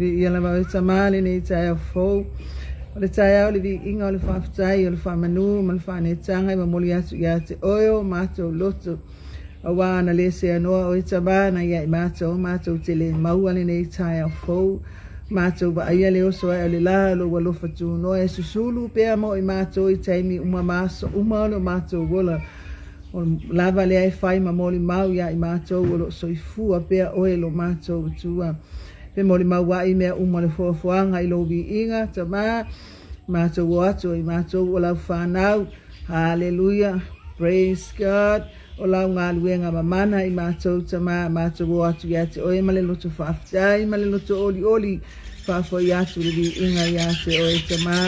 vi ia lava o tamale nei tai fo o le tai o le vi inga o le whaftai o le whamanu ma le whanetanga ma moli atu ia te oio mātou loto a wana le se anoa o tamana ia i mātou te le maua le nei tai fo mātou wa aia le oso ai o le la lo walofa tu no e susulu pea mo i mātou i taimi uma maso uma o mātou wola o lava le ai fai ma moli mau ia i mātou o lo soifua pea oe lo mātou tua pe moli mau wai mea uma le fuafuanga i lo vi inga tama mātou o atu i mātou o lau whanau hallelujah praise God o lau ngā luenga mamana i mātou tama mātou o atu ia te oe ma le loto whaftai ma le loto oli whafoi atu le vi inga ia te oe tama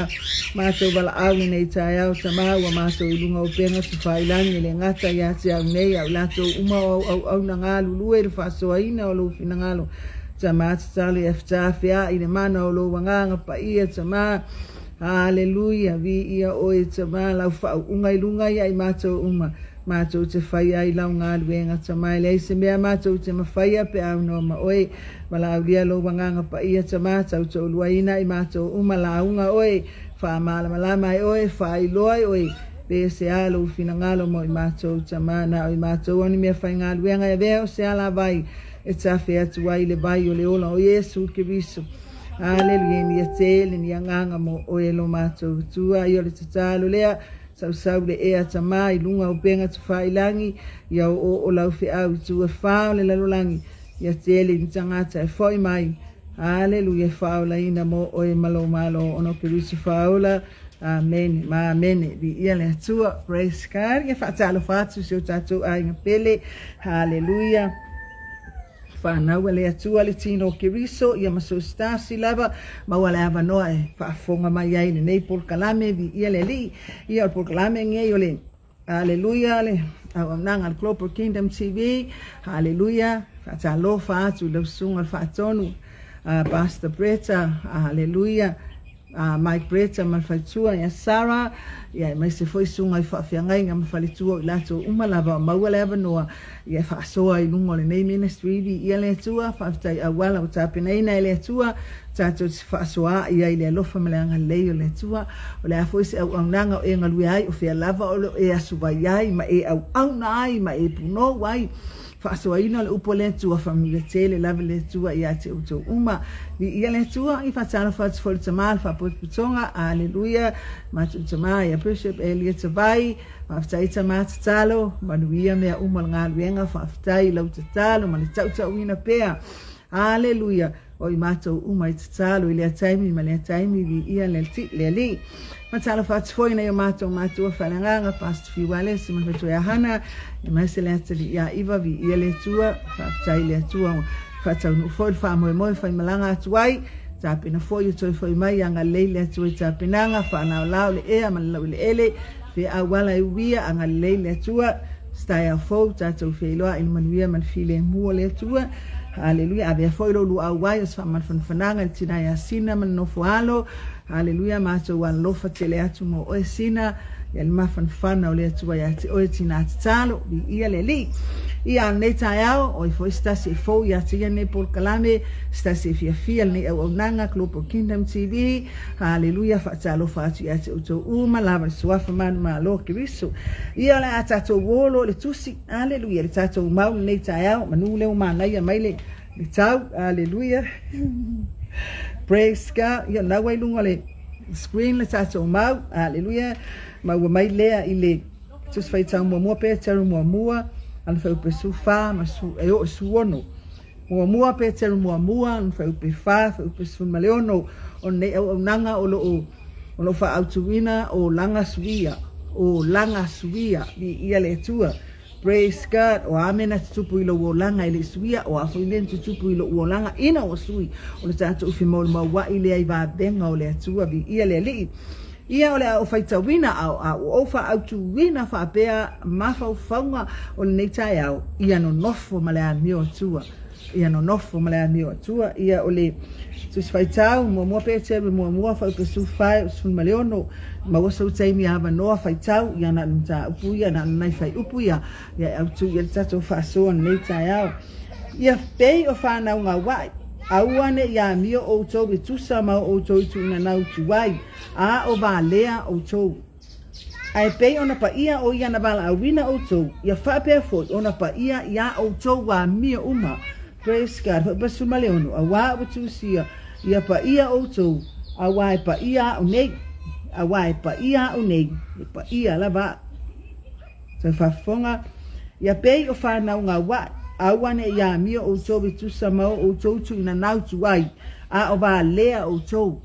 mātou wala au nei tai au tama ua mātou i lunga o penga tu whailangi le ngata ia te au nei au lato uma au na ngā lulue le whasoa ina o lo fina ngalo tama tatale e whtawhia i le mana o lo wanganga pa ia tama hallelujah vi ia oe tama lau whau unga i lunga ia i mātou uma mātou te whaia i lau ngā luenga tama i lei se mea mātou te mawhaia pe au no ma oe wala au lia lo wanganga pa ia tama tau tau luaina i mātou uma la unga oe wha malama i oe wha i loa i oe pe se alo fina ngalo mo i mātou tama na o i mātou oni mea whai ngā luenga e veo se ala vai e tafe atu ai le vai o le ola o Yesu Kiriso aleluia ni a tele ni a nganga mo oe lo mātou tua i o le tatalo lea sau le ea tama i lunga o penga tu whailangi ia o lau whi au tua whao le lalolangi ia tele ni tangata e foi mai aleluia whao la ina mo oe malo ono Kiriso whaola amen ma amen vi ia le atua praise God ia whaatalo whatu si o tatou ai ngā pele hallelujah whanau le atua le tino Kiriso ia maso stasi lava ma wale ava noa e whaafonga mai ai le nei polkalame vi ia le li ia o polkalame ngai o le hallelujah le au nanga al Global Kingdom TV hallelujah whaatalo whaatu lau sunga whaatonu Pastor Bretta hallelujah Mike Bretta malfaitua ia Sarah ia mai se foi sunga i whaafiangai ngā mawhalitua i lato umalava maua le ava noa ia whaasoa i lungo le nei ministry vi ia le atua whaafitai awala o tāpenaina i le atua tātou te whaasoa ia i le alofa ma le anga lei o le atua o le afoi se au nanga o e ngalui ai o whia lava o le e asuvai ai ma e au na ai ma e puno ai whaasoa ina le upo le atua whamila tele lava le atua ia te uto uma vi ia le atua i whaatana whaatu foli tamal whaapotuputonga aleluia matu tamai ia Bishop Elliot Tavai whaafitai tamata talo manuia mea uma ngā luenga whaafitai lau tatalo ma le tautau ina pea aleluia o i mātou uma i tatalo i lea taimi ma lea taimi vi ia le li matala whaatufoi na i o mātou whalanganga Pastor Fiwale si mawhatu e ahana i maise lea tali ia iwa vi ia le tua whaafitai lea tua whaatau nufoi whaamoe whai malanga atuai tāpena foi o toi foi mai anga leile atu i tāpenanga whanau lao le ea ma lau le ele fe awala i uia anga leile atua stai au fau tātou whailoa i manuia man file mua le atua hallelujah avea foi lo lu awai o swa man whanwhananga i tina ia sina man nofo alo hallelujah mātou wan lofa te le atu mo oe sina ia le mawhanwhana o le atua ia te oe tina atatalo vi ia le li ia nei tai au o i foi stasi e fou ia tia nei polkalame stasi e fia nei au nanga Global Kingdom TV hallelujah whaatalo whaatu ia te uto uma lava le suafa manu ma lo Kiriso ia le a tatou wolo le tusi hallelujah le tatou mau nei tai au manu leo manai a maile le tau hallelujah praise God ia lawa i lunga le screen le tatou mau hallelujah maua mai lea i le tusi whaitau mua pe taru mua an fau pe su fa ma su e o su ono mua pe teru mua an fau pe fa fau pe su maleono on ne o nanga o lo fa autuina o langa suia vi ia le tua praise God o amena tupu ilo o langa ile suia o afu ile tupu ilo o langa ina o sui o le tatu fi mo ma wa ile ai va benga o le tua vi ia le li ia ole o faita wina au fa autu wina fa pea mafa faunga o nei tai au ia no nofo male mio tua ia ole tus faita mo pete mo fa pe su fa su maleono ma wo so tai mi ava no faita ia na nta upuia na nai fai upuia ia autu ia tato fa so nei tai au ia pei o fa na nga wai Auane ia mio o tau e tusa mau o tau tu na nau tuai. A o va lea o tau. Ai pei ona pa ia o ia na bala awina o tau. Ia whapea foi ona pa ia o tau wa mia uma. Praise God. Basu maleonu. A wa o tu sia. Ia pa ia o tau. A wa pa ia o nei. A wa pa ia o nei. Pa ia la ba. Sa fafonga. Ia pei o whanau ngā wa. Awane ia mio o tau e tusa mau o tau tu ina nau tuai. A o va lea o tau.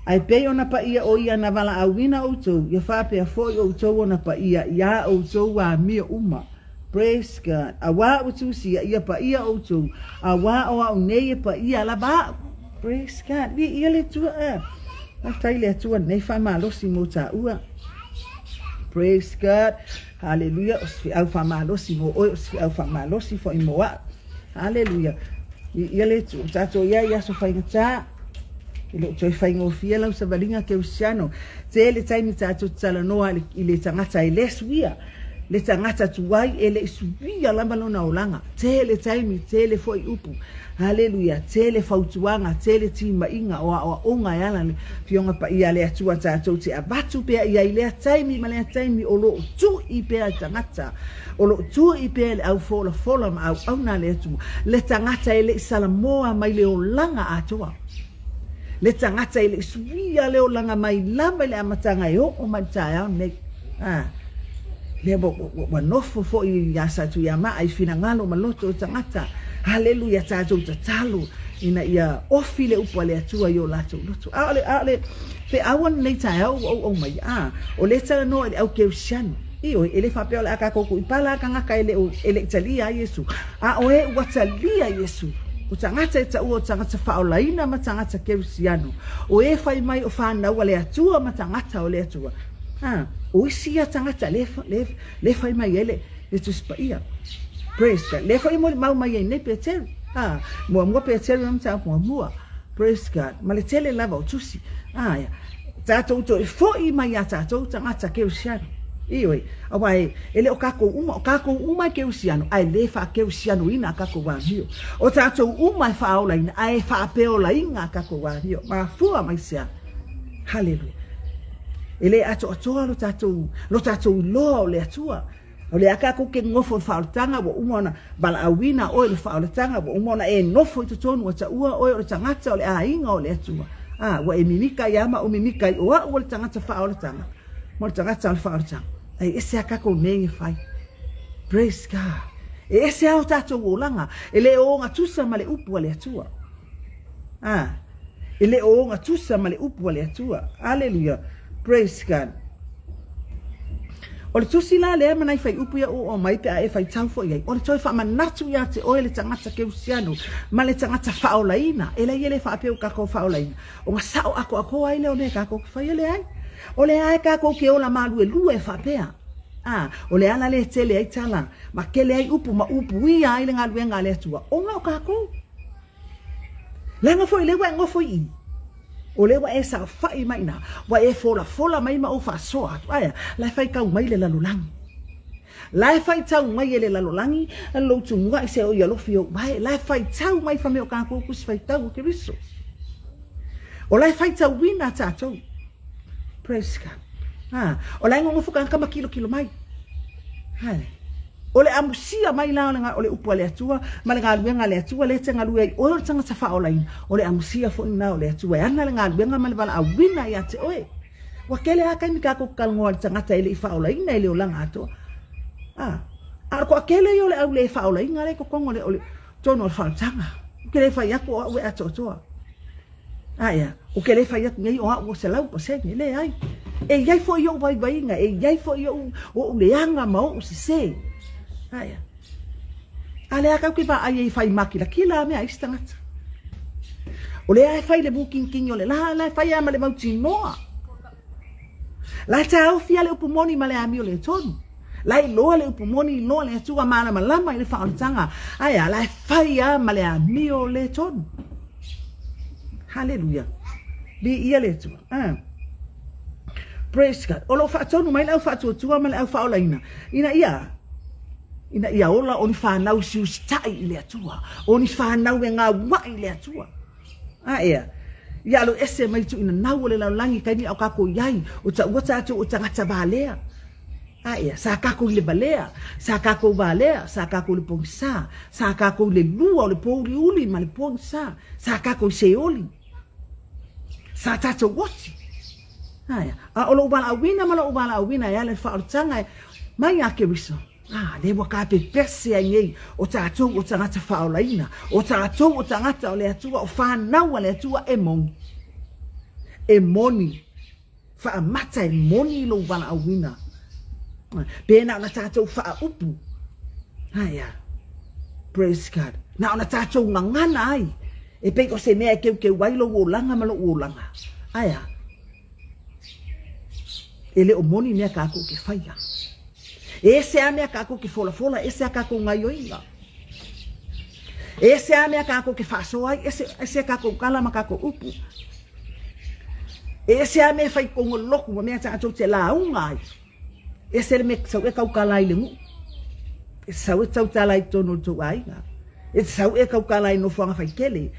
Ai pei ona pa ia o ia na wala awina o tau. Ia whapea foi o tau ona pa ia o tau wa mia uma. Praise God. A wa o tu sia ia pa ia o tau. A wa o au nei pa ia la ba. Praise God. Ia le tua a. Aftai le tua nei whai malosi mo ta ua. Praise God. Hallelujah. Osfi au famalosi mo oi osfi au famalosi fo imoa. Hallelujah. Ia le tu tato ia so fai ngata. Ilo toi fai ngofia lau sa valinga ke usiano. Te le taimi tato tsala noa ile tangata ile suia. Le tangata tuai ele suia lamba lona olanga. Te le taimi te le foi upu. Hallelujah. Te le fautuanga te le tima inga o onga yala le fionga pa ia le atua tato te abatu pea ia ile taimi ma le taimi o lo tu i pea tangata. O lo tu i pea le au fola ma au na le atu. Le tangata ele salamoa mai le olanga atoa. Le tangata ele suia le olanga mai lama le amatanga o mai taia nei. Le wa nofo fo i yasa tu ya ma ai fina ngalo maloto tangata. Hallelujah tato tatalo ina ia ofi le upa le atua yo lato loto. Ale pe awan nei taia o mai o le tala no au ke usiano. Io ele fa pe ala ka ko ipala ka ngaka ele talia Yesu. O e watalia Yesu. O tangata e ta ua tangata whaolaina ma tangata kerusiano. O e whai mai o whanau a le atua ma tangata o le atua. O isia tangata le whai mai ele le tuspa ia. Praise God. Le whai mau mai e ne peteru. Mua peteru am ta mua. Praise God. Ma le tele lava o tusi. Tātou to e fhoi mai a tātou tangata kerusiano. Ioi, awai, ele o kako uma ke usiano, ai le fa ke usiano ina kako wa hio. O tato uma fa ola ina, ai fa peola ina kako wa hio. Ma fua mai sia. Hallelujah. Ele ato lo tato lo le atua. O le akako ke ngofo fa tanga wo umona bala awina o le fa tanga wo umona e nofo to tonu wa ua o le tangata o le ainga o le atua. Wa e mimika yama o mimika o le tangata fa o tanga. Mo le tangata o fa tanga. Ai ese akako nei fai. Praise God. Ese au tato wolanga. Ele o nga tusa male upu wale atua. Ele o nga tusa male upu wale atua. Hallelujah. Praise God. O le tusi la le manai fai upu ya o mai pe a e fai taufo iai. O le toi fa manatu ya te o le tangata ke usiano. Ma le tangata faolaina. Ele ele fa apeu kako faolaina. O nga sao ako ai le o le kako fai ele ai. O le ai kako ke ola malu e lue fa pea. O le ala le tele ai tala. Ma ke le ai upu ma upu ia ai le ngalu e ngale atua. O nga o kako. Le ngofo i le wa ngofo i. O le wa e sa fai mai na. Wa e fola mai ma o fa soa. Aya, la fai kau mai le lalulangi. La fai tau mai le lalulangi. Lo tu mua i se o ia lofi o mai. La fai tau mai fa me o kako kus fai tau ke riso. O la fai tau wina tatou. Praise God. O la ingo ngofu kama kilo mai. Hale. O le amusia mai la nga o le upu le atua, ma le ngaluenga le atua le tanga luai o le tanga tafa olain. O le amusia fo na o le atua ana le ngaluenga ma le bala awina ya te oe. Wa kele aka mi ka ko kalngo le tanga ta ile fa olain na ile o langa ato. Ko kele yo le au le fa olain ngale ko kongo le o le tono fa tanga. Kele fa ya ko o ato to. Ya. O que le fai ngai o se lau pose ni le ai. E yai fo yo vai nga e yai fo yo o le anga mo se se. Ya. Ale aka ki va ai fai makila kila me ai stangata. O le ai fai le booking king o le la fai ama le mauti noa. La tau fia le upumoni ma le ami o le tonu. La lo le upumoni lo le tua mana malama le fa tanga. Aya la fai ama le ami o le tonu. Hallelujah. Bi ia le tua. Praise God. O lo fa tonu mai lau fa tua mai lau fa olaina. Ina ia. ina ia ola o ni whanau siu sitai i le atua. O ni whanau e ngā wai le atua. Ia. Ia alo ese mai tu ina nau le laulangi kai ni au kako iai. O ta uata atu o ta ngata balea. Ia. Sa kako le balea. Sa kako balea. Sa kako le pongsa. Sa kako le lua o le pouri uli ma le pongsa. Sa kako se oli. Sa tato wati. Ia. A olo ubala awina ma lo ubala awina ia le whaortanga mai ake riso. Le waka pe pese ai nei o tātou o tangata whaolaina, o tātou o tangata o le atua o whanau le atua e moni. E moni. Whaamata e moni lo wala awina. Pēna o na tātou wha upu. Praise God. Na o na tātou ngangana ai. E pei o se mea keu wailo o langa malo o langa. Ele o moni mea kako ke whaia. Ese a mea kako ke fola, ese a kako ngaioinga. Ese a mea kako ke whasoai, ese a kako kalama kako upu. Ese a mea whai kongo loku, ma mea tātou te launga ai. Ese le mea sau e kau kalai le ngu. E sau e tau talai tono tau ainga. E sau e kau kalai no whanga whai kele.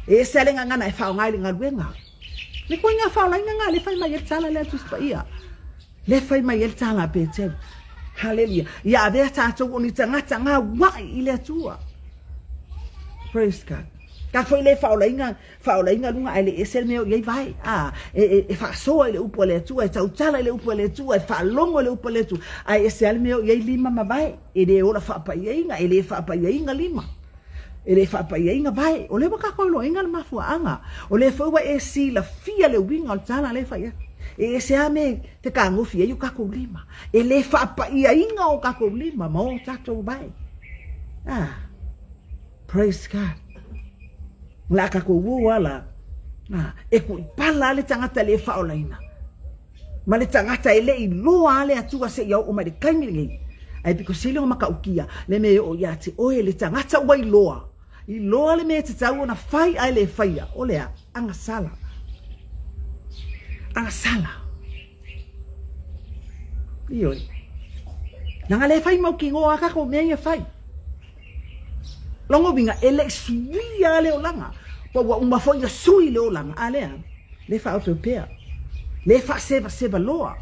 Ese a le ngangana e whao ngai le ngaruenga. Le koe ngā whao lai ngā, le whai mai e tala le atus pa ia. Le whai mai e tala pe teu. Hallelujah. Ya vea tātou o ni tangata ngā wai i le atua. Praise God. Ka foi le whaolainga lunga ai le esel meo iei vai. E whaasoa i le upo le atua, e tautala i le upo le atua, e whaalongo i le upo le atua. Ai esel meo iei lima ma vai. E le ora whaapaiainga, e le whaapaiainga lima. E le whaapaiainga vai. O le waka koilo inga na mafuaanga. O le whaua e si la fia le winga o tala le whaia. E se ame te kangofi e yu kako lima. E le whaapa ia inga o kako lima. Ma o tatou bai. Praise God. La kako uala. E kui pala le tangata le whaolaina. Ma le tangata e le i loa le atua se iau o mai le kaimiringi. Ai piko sile o maka ukia. Le me o iate oe le tangata ua i loa. I loa le me te tau o na whai ai le whaia. O lea anga sala. Sala. Ioi. Nanga le fai mau ki ngoa kako mea ia fai. Longo winga ele suia le olanga. Wa uma foi sui le olanga. Alea. Le fa autopea. Le fa seva loa.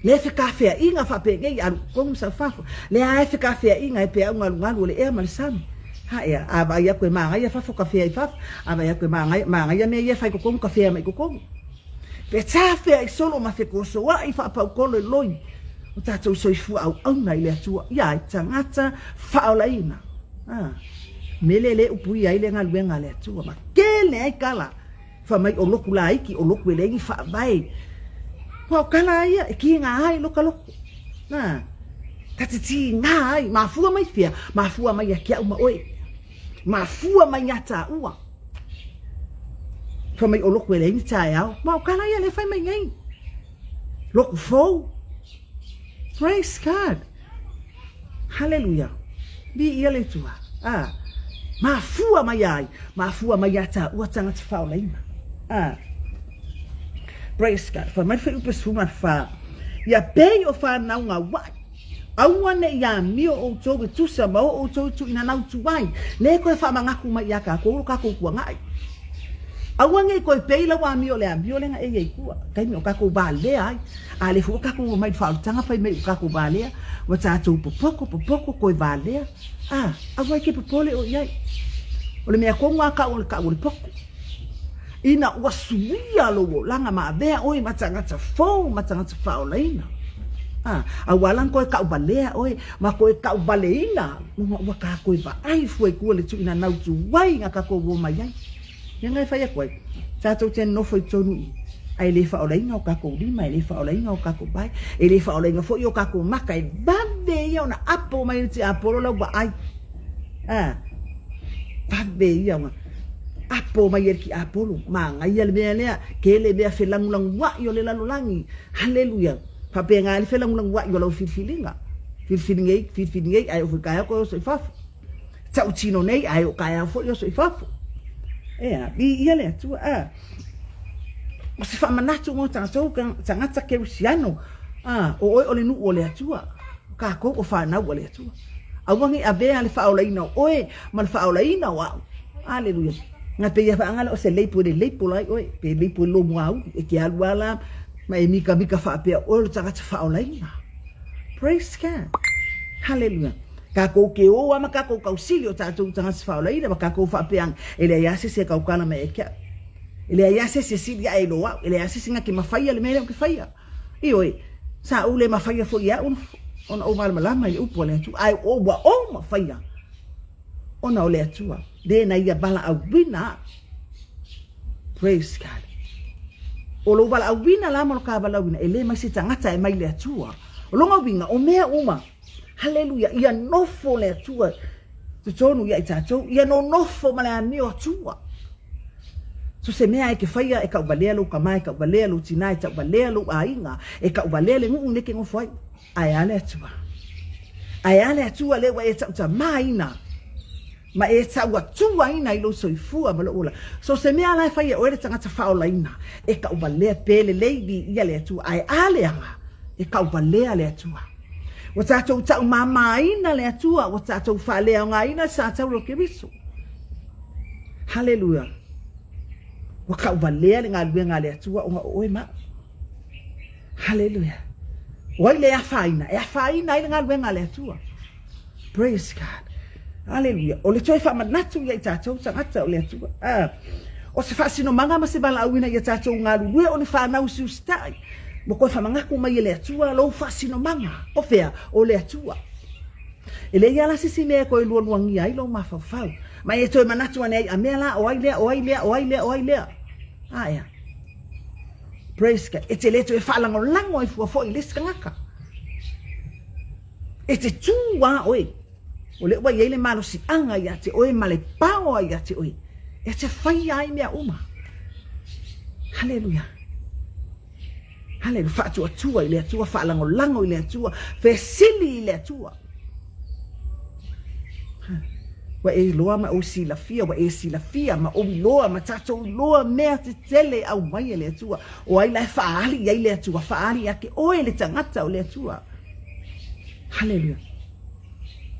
Le fa kafea inga fa pegei aru kom sa fafo. Le a fa kafea inga e pea unga lungalu le e malisam. Ia, aba ia koe maa ia fafo kafea i fafo. Aba ia koe maa ia mea ia fai kokomu kafea mai kokomu. Pe tafea i solo ma feko soa i whaapau kolo i loi. O tātou soifua au auna i le atua. Ia, i tangata whaolaina. Mele le upui ai le ngaluenga le atua. Ma kele ai kala. Wha mai o loku la iki, o loku ele i whaabai. Wha o kala ia, e ki ngā ai loka loko. Tatiti ngā ai, mafua mai fia, mafua mai a kia uma oe. Mafua mai ngata ua. Wha mai o loku ele ni tae au. Ma o kala ia le whai mai ngai. Loku fau. Praise God. Hallelujah. Bi ia le tua. Mafua mai ai. Mafua mai ata ua tangata whaolaina. Praise God. Wha mai whai upes human wha. Ia pei o whanau ngā wai. Aua ne ia mio o tau e tusa ma o tau tu ina nau tuai. Le koe whamangaku mai ia ka koro kako kua ngai. Aua ngai koe peila wa mio le a mio le nga e iei kua. Kai mio kako ba lea ai. A le fuka kako mai whautanga whai mei kako ba lea. Wa tātou popoko koe ba lea. Aua ke popole o iai. O le mea konga ka o le poko. Ina ua suia lo langa maa bea oi matangata fau, matangata whaolaina. Awalan koe kau balea oi, ma koe kau baleina. Ua ka koe ba ai fuai kua le tu ina nau tu wai nga kako wo mai ai. Ia ngai whai a koe, tātou te nofo i tonu i. Ai le whaolaina o kako lima, ai le whaolaina o kako bai, ai le whaolaina fo i o kako maka, e bade ia o na apo mai te apolo lau ba ai. Bade ia o apo mai ki apolo, ma ngai ale mea lea, ke le mea whelangulang wa i o le lalulangi. Hallelujah. Pape ngā le whelangulang wa i o lau whiwhilinga. Whiwhilingei, ai o whikaya koe o soi fafu. Tau tino nei, ai o kaya o fo i o soi fafu. Bi ia le atua, o se whamanatu ngō tātou tangata ke usiano, o oi o le nu o le atua. ka ko o fa na wale tu awangi abe ale fa ola ina oe mal fa ola ina wa haleluya nga pe ya fa ngala o se leipo lai oe pe leipo lo mau e ki alwala ma e mika fa pe o le tanga fa ola ina praise God haleluya ka ko ke o ama ka ko auxilio ta tu tanga fa ola ina ka ko fa pe ang ele ya se ka kana me e ka ele ya se Cecilia e lo wa ele ya se singa ki mafaya le mele ki faya i oe sa ule mafaya fo ya on o malama i upo le tu ai o wa o mafaya ona o le atua de na ia bala a wina praise God o lo bala a wina la mo ka bala wina ele mai se tangata e mai le atua o longa winga o mea uma haleluya ia nofo le atua tu tonu ia itato ia no nofo male ani o atua so se mea e ke faia e ka ubalea lo ka mai ka ubalea lo tina e ta ubalea lo ainga e ka ubalea le ngu neke ngofai ai ale atua le wa e ta maina ma e ta wa tua ina i lo soifua ma lo ola so se mea lai fai o ele tangata faola ina e ka ubalea pele lady ia le atua ai ale anga e ka ubalea le atua wa tatou ta mama ina le atua wa tatou falea nga ina sa tau lo keriso haleluya wa ka ubalea le nga le atua o nga oe ma haleluya wa le afaina ile nga le atua praise God haleluya o le toi fa manatu ia tatou tangata o le atua o se fa sino manga ma se bala awina ia tatou nga lue o le fa na usi ustai mo ko fa manga ku mai le atua lo fa sino manga o fea o le atua ele ia la sisi me ko lu luangi ai lo ma fa fa ma e toi manatu ane a mela o ai le aya praise God e te le toi fa lango i fu fo i le skanga e te tua oi o le wa yele malo si anga ya te oi male pao ya te oi e te fai ai mea uma haleluya haleluya fa tua ile tua fa lango ile tua fe sili ile tua wa e loa ma o si la fia ma o loa ma tato loa mea te tele au mai ile tua o ai la fa ali ya ile tua fa ali ya ke oi le tangata o le tua haleluya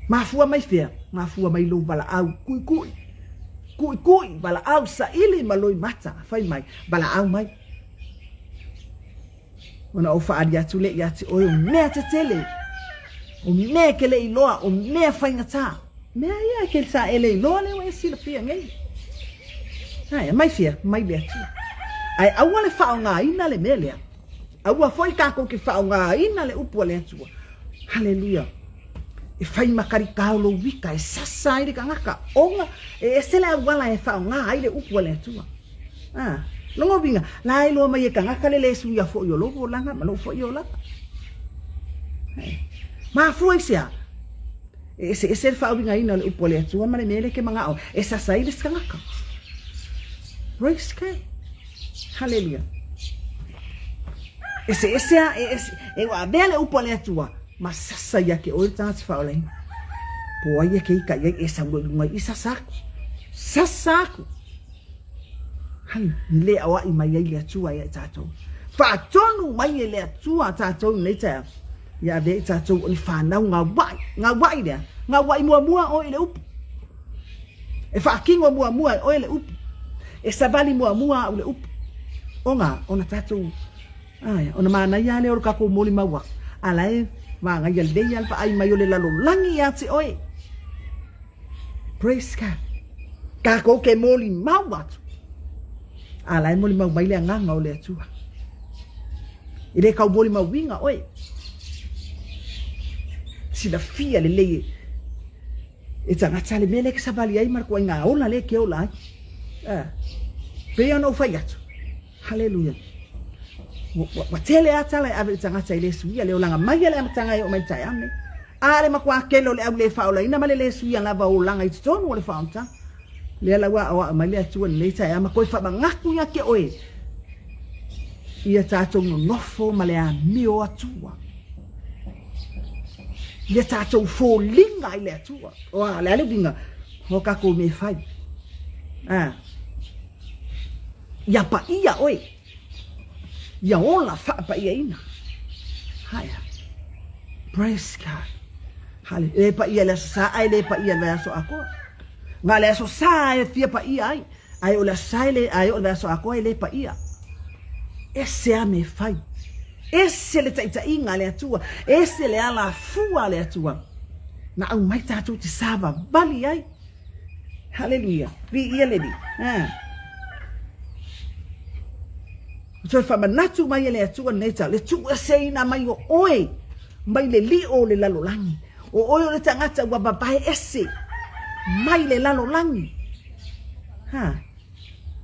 mafua mai lo bala au kui bala au sa ili maloi mata fai mai bala au mai ona o fa adia tule ya te o me te tele o me ke le iloa o me fai ngata me ia ke sa ele iloa le we sila fia ngai ai mai le tu ai awale fa nga ina le mele awa foi ka ko ke fa nga ina le upo le tu haleluya e fai makari kaulo wika e sasa ile kangaka onga e sela wala e fa nga ile upo le tu longo binga la ilo mai e kangaka le Suia fo yo lobo langa ma lo fo yo la ma fruisia ese fa binga ina le upo le tu ma le mele ke manga o e sasa ile kangaka praise God hallelujah ese wa bele upo le tu ma sasa ya ke o tans fa ole po ai ke ka ye esa ngo isa saku han le awa i mai le tua ya tato fa tonu mai le tua tato le ta ya be tato ni fa na nga wai de nga wai mua o ile up e fa kingo mua o ile up e sabali mua o ile up ona tato ai ona mana ya le o ka ko moli mawa ala e ma nga yel de yal fa ai mai le lalo langi ya ti oi praise God ka ko ke moli mawa ala mo lima mai le nganga o le atua ile ka boli ma winga oi si la fia le e tanga tale mele ke sabali ai mar ko nga ola le ke ola pe no fai atu haleluya wa tele atala ave tanga tale Suia le ola mai le tanga o mai tai ame ale ma kwa ke le au le fa ola ina male le Suia lava o langa i tonu le faunta le la wa mai le tu le ta ama ko fa ngaku ya ke oe ia tatou no nofo ma le amio atua ia tatou fo linga ile atua o le binga ho ka ko me fai ia pa ia oe ia ola fa pa ia ina haya Praise God. Hallelujah. Le pa ia le sa ai le pa ia le so ako. Nga le so sa e fia pa ia ai. Ai o la sai le ai o le so ako ai le pa ia. Ese a me fai. Ese le taita inga le atua. Ese le ala fua le atua. Na au mai tatu te sava bali ai. Hallelujah. Vi ia le di. So fa manatu mai le atua neta. Le tu se ina mai o oi. Mai le li o le lalolangi. O oyo le tangata wa babae ese. Mai le lalolangi.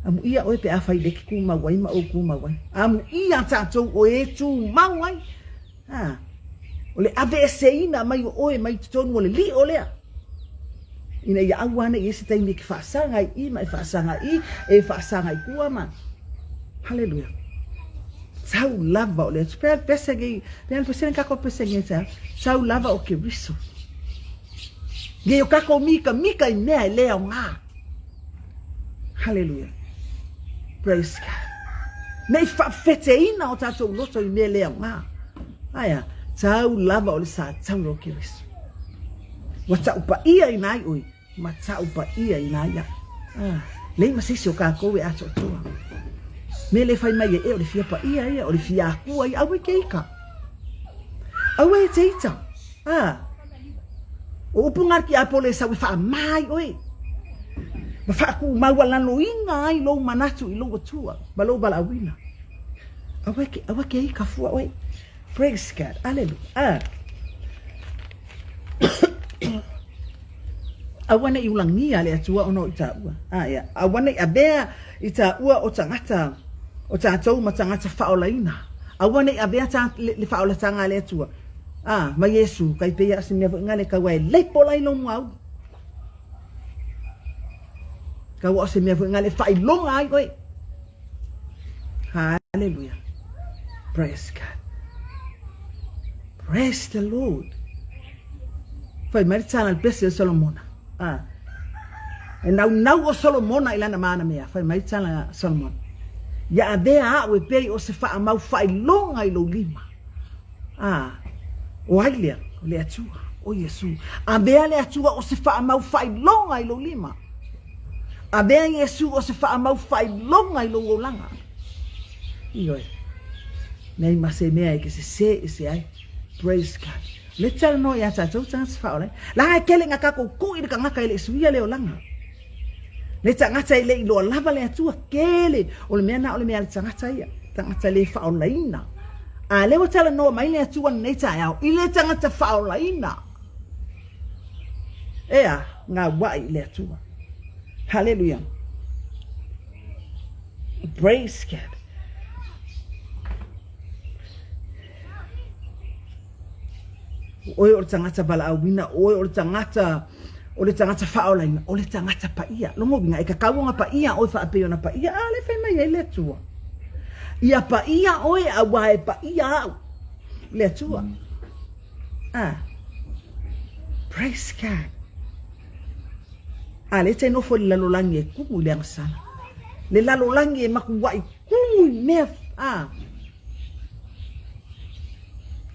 Amu ia oe pe afai le ki kumawai ma o kumawai. Amu ia tatou o e tu mawai. O le ave ese ina mai o oe mai tutonu o le li o lea. Ina ia awane i ese taimi ki whaasanga i mai whaasanga i e whaasanga i kua ma. Hallelujah. Tau lava o le pea pesegi, pea pesegi kako pesegi ta. Tau lava o ke riso. Ge o kako mika i mea e lea o ngā. Hallelujah. Praise God. Nei whawhete ina o tātou loto i mea lea o ngā. Aia, tau lava o le sa tau ro ke riso. Wa tau pa ia i nai oi, ma tau pa ia i nai ia. Lei masisi o kako e ato tua. Me le fai mai e o le fia pa ia o le fia akua i awe keika. Awe e teita. O upunga ki apole sa we wha mai oi. Ma wha aku maua lano inga ai lo manatu i longo tua. Ma lo bala awina. Awe keika fua oi. Praise God. Hallelujah. Awane i ulangia le atua ono i ta ua. Awane i abea i ta ua o tangata. O tātou ma tangata whaolaina. Awane i abea le whaola tanga le atua. Ma Yesu, kai pea si mea ngale ka wai leipo lai longu au. Ka wa si mea ngale whai longa ai koe. Hallelujah. Praise God. Praise the Lord. Whai maritana al bese Solomona. E nau o Solomona ilana maana mea. Whai maritana Solomona. Ya abea a we pei o se wha mau whai longa i lo lima. O ailea, o le atua, o Yesu. Abea le atua o se wha mau whai longa i lo lima. Abea Yesu o se wha mau whai longa i lo olanga. Ioi. Nei mase mea ke se ai. Praise God. Le tala no ya tātou tanga se wha olai. La kele ngaka ko ku i ka ngaka i le suia le olanga. Le tangata i le ilo lava le atua kele. O le mea na o le mea le tangata ia. Tangata le wha olaina. Le o tala no mai le atua nei tai au. I le tangata wha olaina. Ea, ngā wai le atua. Hallelujah. Praise God. Oe o le tangata bala au wina. Oe o le tangata... O le tangata whaolaina, o le tangata pa ia. Longo winga, e ka kaunga pa ia, o wha apeona pa ia. Le whai mai e le atua. Ia pa ia, oe a wae pa ia au. Le atua. Praise God. Le te nofo le lalolangi e kumu le angasana. Le lalolangi e maku wai kumu mea.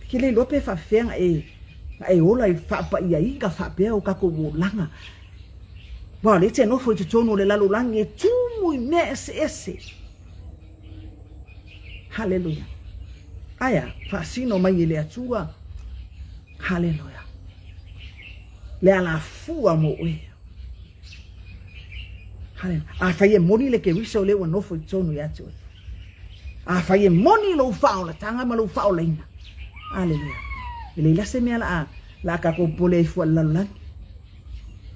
Ke le lope whawhenga e ola i whapa ia i ka whapea o kako wolanga. Wa le te nofo i te tono le lalolangi e tumu i mea ese. Hallelujah. Aya, whaasino mai i le atua. Hallelujah. Le ala fua mo oe. Hallelujah. Whai e moni le ke wisa o le ua nofo i tono i atu. Whai e moni lo whaola tanga ma lo whaola ina. Hallelujah. Le lase mea la ka ko pole fu lalolangi.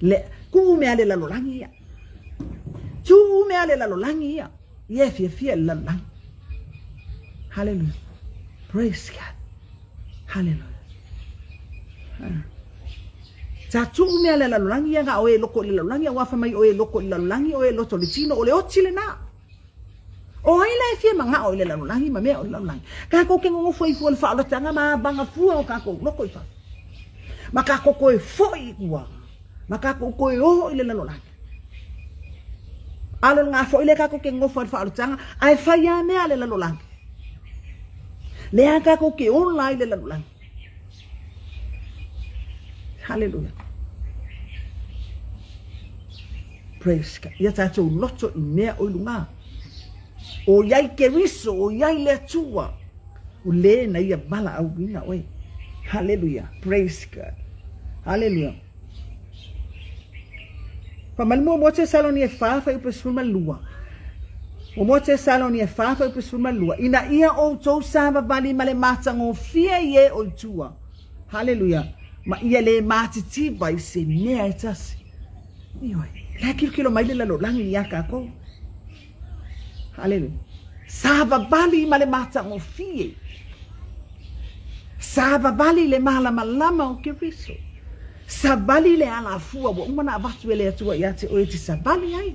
Le ku mea le lalolangi ia. Tu mea le lalolangi ia. Ia fia lalolangi. Hallelujah. Praise God. Hallelujah. Sa tu mea le lalolangi ia nga oe loko le lalolangi wa fa mai oe loko le lalolangi oe loto le tino o le otile na. O ai la fia manga o le lalolangi ma mea o le lalolangi. Ka ko ke ngo foi fu le fa lo tanga ma banga fu o ka ko loko i fa. Ma ka ko koe foi ua. Ma ka ko koe o i le lalolangi. Alo nga foi le ka ko ke ngo foi fa lo tanga ai fa ya mea le lalolangi. Le ka ko ke online le lalolangi. Hallelujah. Praise God. Ia tātou loto I mea o lunga. O iai ke riso, o iai le tua. O le na ia bala au wina oi. Hallelujah. Praise God. Hallelujah. Pamalmo mo te saloni e fafa I pesuma lua. O mo te saloni e fafa I pesuma lua. Ina ia o tou sava bali male matango fia ie o tua. Hallelujah. Ma ia le matiti vai se mea etasi. Ioi. La kilo mai le lalo langi ia kako. Hallelujah. Sava bali male matango fie. Sava bali le malama o kiriso. Sabali le ala fua wa umana abatu ele atua ia te oe te sabali ai.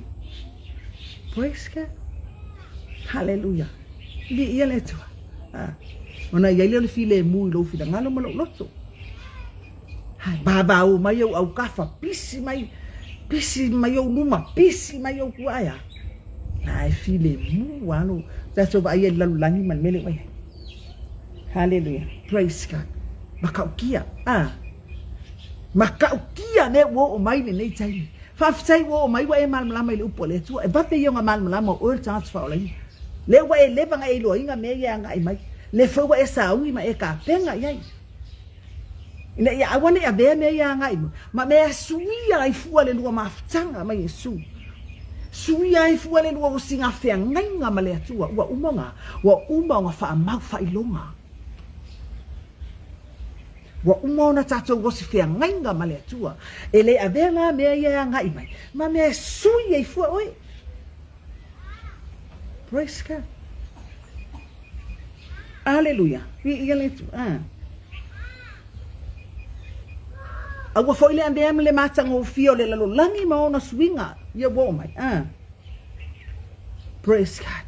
Praise God. Hallelujah. Li ia le tua. Ona ia le file mui lo fida ngalo malo loto. Baba o mai au kafa pisi mai o numa pisi mai o kuaya. Ai file mu ano tato ba ia lalu langi man mele wai. Hallelujah. Praise God. Makaukia. Makaukia ne wo o mai nei tai. Fa sai wo o mai wa e mal malama le upo le tu. E ba te yo nga mal malama o chance fa olai. Le wa e le vanga e lo inga me ya nga mai. Le fo wa e sa ungi ma e ka penga yai. Ina ya awane ya be me ya nga ma me suia I fu le lua maftanga mai Yesu. Suia I fu le lua o singa fe nga ma le tu wa umonga fa mau fa ilonga. Wa umona tato wosi fea ngainga male atua. Ele avenga mea ia ngai mai. Ma mea sui ei fua oi. Praise God. Hallelujah. Ia le tu. Awa foi le ande le matango fio le lalo langi ma ona swinga. Ia wo mai. Praise God.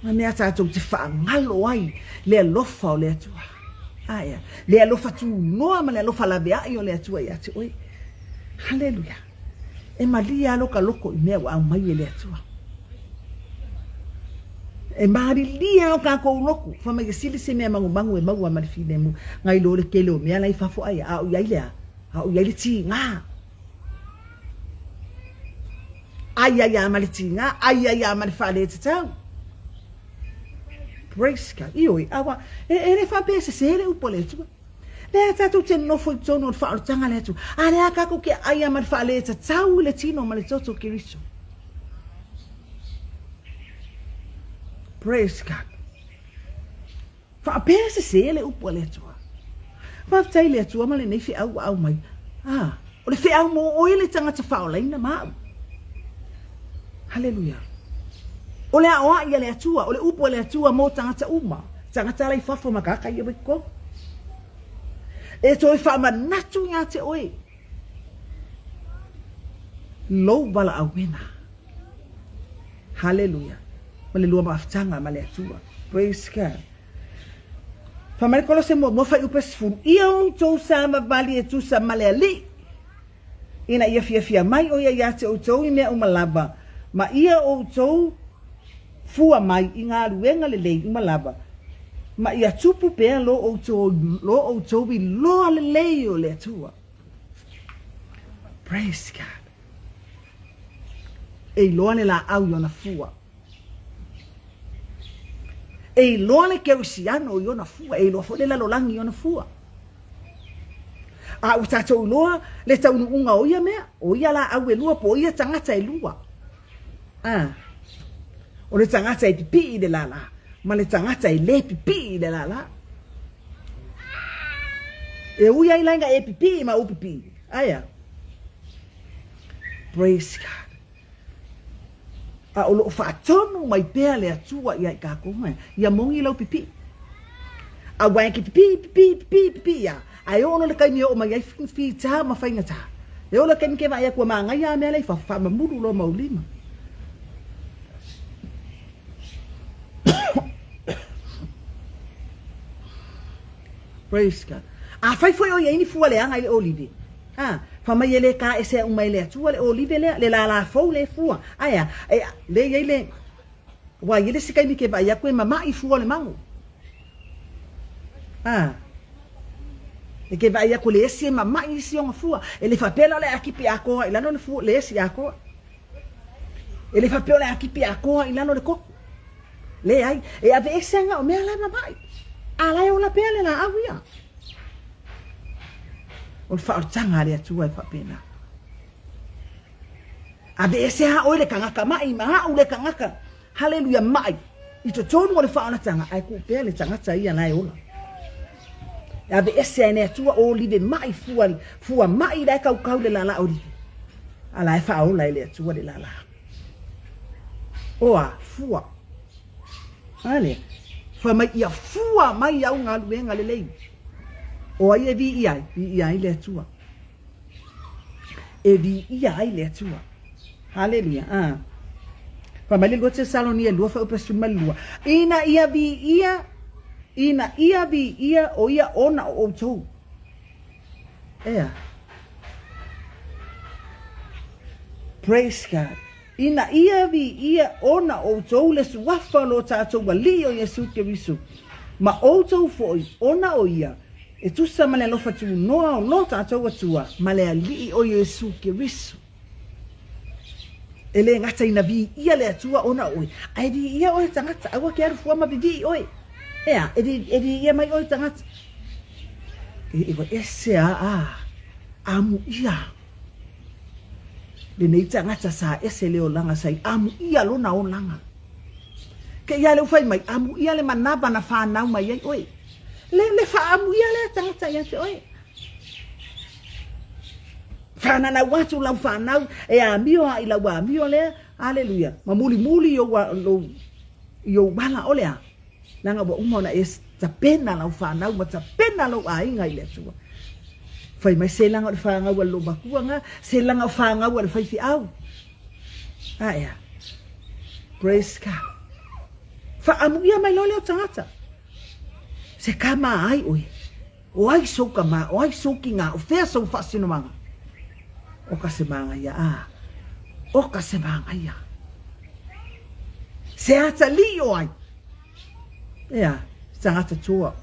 Ma mea tato te wha ngalo ai. Le lofa o le atua. Aya, le alofa tu noa ma le alofa la vea I o le atua I ate oi. Hallelujah. E malia aloka loko I mea wa mai le atua. E mari lia o kako loko. Fa mai sili se mea mangu e mau ma le fine mu. Ngai lo le kele o mea lai fafo ai a o yai lea. A o yai le ti nga. Ai ma le ti nga. Ai ma le fa le te tau. Praise God. Ioi, awa, e fa pese se le upo le tu. Le tatu te no foi tono fa o tanga le tu. Ale aka ko ke ai ama fa le tau le tino ma le toto kiriso. Praise God. Fa pese se le upo le tu. Fa tai le tu ma le nei fi au mai. O le fi au mo o le tanga te fa o le na ma. Hallelujah. O le aoa ia le atua, o le upo le atua mo tangata uma. Tangata lai fafo makaka ia wiko. E toi wha natu ngā te oe. Lou bala awena. Hallelujah. Ma le lua maaftanga ma le atua. Praise God. Whamare kolo se mo whai upes furu. Ia on tau sama bali e tu sa male ali. Ina ia fia mai o ia te o tau I mea umalaba. Ma ia o tau fua mai I ngā ruenga le lei umalaba. Ma ia tupu pēr lo o tau I loa le lei o le atua. Praise God. E loa le la au yona fua. E loa le kerisiano yona fua. E loa fo le la lolangi yona fua. A utatou loa le taunu unga o ia mea. O ia la au e lua po ia tangata e lua. O le tangata e pipi I le lala. Ma le tangata e le pipi I le lala. E uia I lainga e pipi ma u pipi. Aya. Praise God. A o lo whaatono mai pēr le atua I ai kākonga. Ia mongi lau pipi. A wanki pipi ya. Ai ono le kaini o mai ai fi tā ma whainga tā. E o le kaini ke vai akua maa ngai a mea lei wha mamuru lo maulima. Praise God. A fai foi o ia ini fua le anga I le olive. Fa mai ele ka ese o mai le atua le olive le la fou le fua. Aya, le ia le wa ile se kai ke vai akua mama I fua le mango. E ke vai ko le ese ma mai si on fua. E le fa pela le akipi ako ila no le fu le ese ako. E le fa pela akipi ako ila no le ko. Le ai e ave ese nga o me ala ma mai. Ala e ola pele la awia. O fa o tanga le atu e fa pena. Ave ese ha o le kangaka mai ma ha o le kangaka. Hallelujah mai. Ito tonu o le fa ona tanga ai ku pele tanga tai ana e ola. Ave ese ne atu o live mai fua mai dai kau le la o live. Ala e fa o la le atu le la. Oa fua. Ale. Fa mai ia fua mai au nga luenga le lei. O ai e vi i le tua. E vi i le tua. Hallelujah. Fa mai le gote saloni e lua fa upa sumalua. Ina ia vi o ia ona o tou. Ea. Praise God. Ina ia vi ona o tou le suafa lo tātou wa lio Yesu Kirisu. Ma o tou foi ona o ia. E tu sa male lofa tu noa o lo tātou atua. Male a li o Yesu Kirisu. Ele ngata ina vi ia le atua ona oi. Ai vi ia oi tangata. Awa ke aru fuama vi oi. Ea, edi ia mai oi tangata. Ewa ese amu ia. Le nei tangata sa ese leo langa sai amu ia lona o langa. Ke ia leo fai mai amu ia le manaba na whanau mai ai oi. Le fa amu ia le tangata ia te oi. Whanana watu lau whanau e a mio a ila wa mio le. Hallelujah. Ma muli yo wala olea. Langa wa umona e tapena lau whanau ma tapena lau a inga ile tua. Fai mai se langa o whangau a lo bakuanga, se langa o whangau a whai fi au. Ea. Praise God. Whaamuia mai lole o tangata. Se kama ai oi. O ai soka ma, o ai soki ngā, o whea sau whasino manga. O ka se manga ia O ka se manga ia. Se ata li o ai. Ea, tangata tua.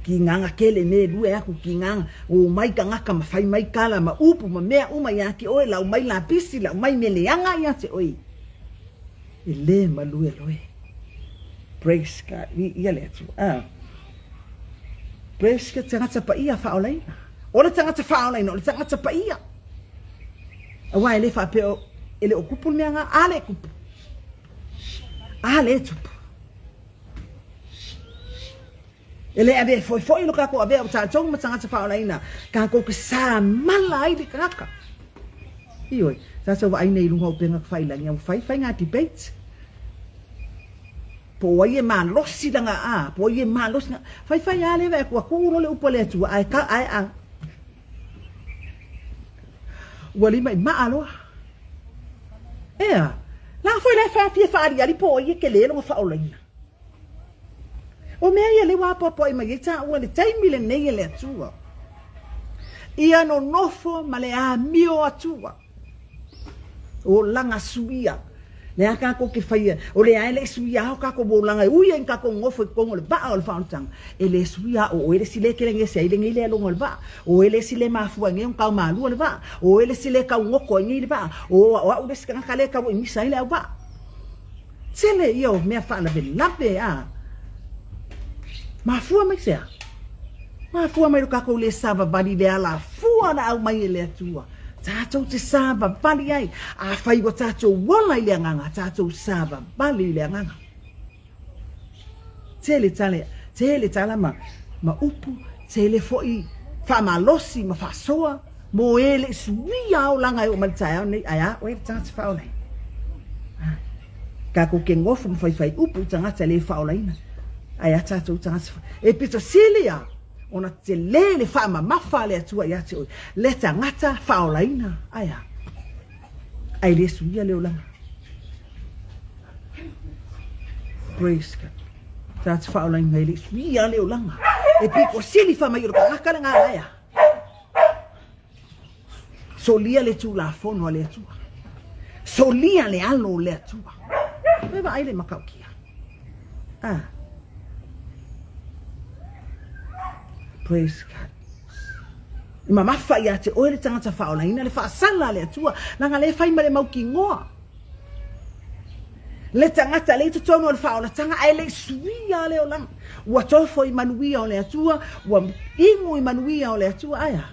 Ki nganga kele ne lue aku ki nganga o mai ka ngaka ma fai mai kala ma upu ma mea uma ia ki oe lau mai la pisi lau mai meleanga ia te oi. E le ma lue loe. Praise God. Ia le atu. Praise God tangata pa ia whaolaina. O le tangata whaolaina, o le tangata pa ia. Awa ele whapeo ele o kupu mea ngā ale kupu. Ale tupu. Ele ave foi no kako ave o tātou ma tangata whaolaina. Kako ke sa mala ai de kaka. Ioi, tātou wa ai nei lunga o penga whailangi au whai ngā debate. Po ai e mā losi langa po ai e mā losi nga. Whai ale vea kua kūro le upa le atua. Ai ka ai a. Wali mai maa aloha. Ea, la foi le whawhia whaari ali po ai e ke le longa whaolaina. O mea ia le wapapo ai mai ta ua le taimi le nei le atua. Ia no nofo ma le a mio atua. O langa Suia. Le a kako ke whaia. O le a le Suia o kako bo langa uia in kako ngofo i kongo le baa o le whaontanga. E le Suia o ele sile ke lenge se ile ngile alongo le baa. O ele sile mafua nge un kau malua le baa. O ele sile kau ngoko ngi le baa. O wa ule sika kale kau imisa ile au baa. Tele iyo mea whaana be lape Mafua mai sea. Mafua mai kako le sava bali le ala fua na au mai le atua. Tātou te sava bali ai. A whai wa tātou wala i le anganga. Tātou sava bali i le anganga. Tele tala ma upu. Tele foi whamalosi ma whasoa. Mo ele Suia o langa i o malitai au nei. Aia, oe tātou whao nei. Kako ke ngofu mwhai upu tangata le whao laina. Ai tātou tangata. E pita silia. Ona te le whaama mawha le atua i ate oi. Le tangata whaolaina. Aia. Ai le Suia leo langa. Praise God. Tātou whaolaina i le Suia leo langa. E piko sili whaama i roka ngaka ngā aia. So lia le tū la whono le atua. So lia le alo le atua. Mewa ai le makaukia. Praise God. Ma mafa ia te oe le tangata whaolaina le whaasala le atua. Nanga le whai ma le mau ki ngoa. Le tangata le to tono le whaola tanga ai le suia le o lang. Ua tofo I manuia o le atua. Ua ingu I manuia o le atua aia.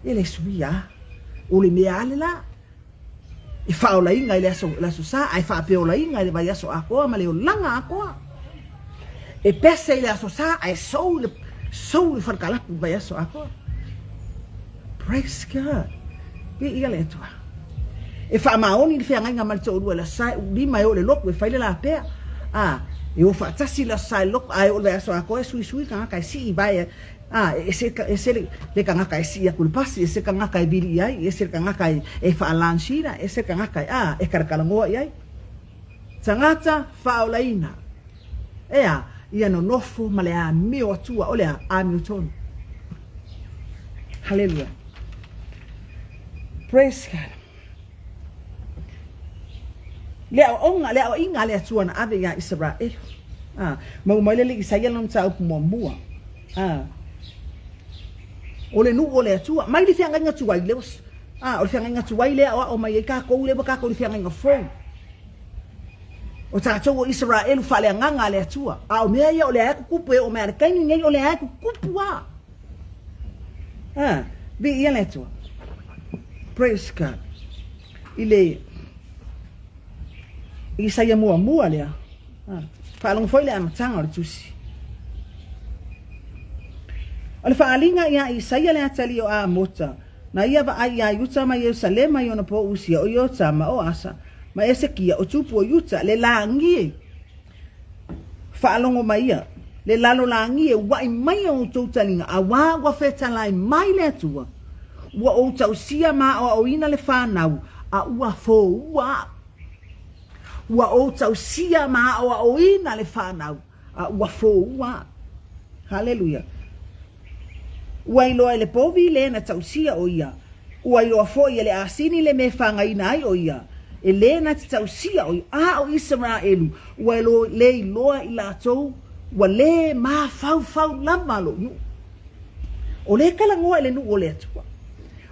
E le suia. O le mea ale la. I whaolainga I le aso sa. Ai whapeolainga I le vai aso akoa ma le o langa akoa. E pese I le aso sa. Ai sou le whakalapu vai aso akoa. Praise God. Be ia le atua. E wha maoni le whiangainga malito urua la sai, lima e o le loku e whaile la pēr. E o whaatasi la sai loku, ai o le aso a koe sui ka ngaka e si I vai e se le ka ngaka e si a kulpasi, e se ka ngaka e bili ai, e se ka ngaka e whaalanshira, e se ka ngaka e karakalangoa ai. Tangata whaolaina. Ia no nofo ma le a meo atua o le a meo tonu. Hallelujah. Praise God. Lea inga lea tuana ave ya Israel. Mau mai le Isaia non tau kumomua. O le nu o le tua, mai le fianga nga tuai le. O le fianga nga tuai le o mai ka ko le ka ko le fianga nga fo. O tatou o Israel fa le nganga le tua. O mea ia o le aku kupu o mea kaini nei o le aku kupu a. Bi ia le tua. Praise God. Ile Isaia mua lea. Whaalong foi lea matanga o le tusi. O le whaalinga ia Isaia lea tali o a mota. Na ia wa ai a yuta ma Yerusalema i ona po usia o iota ma o asa. Ma Esekia o tupu o yuta le langi. Whaalongo mai ia. Le lalo langi e wai mai o tautalinga. A wā whētalai mai lea tua. Ua o tausia ma o ina le whanau. A ua fō ua. Ua o tausia ma o ina le whanau. Ua fō ua. Hallelujah. Ua iloa le povi le na tausia o ia. Ua iloa fō ia le asini le me whangaina ai o ia. E le na tausia o ia. O Israelu. Ua iloa le iloa I lātou. Ua le ma fau lama lo. O le kalangoa le nu o le atua.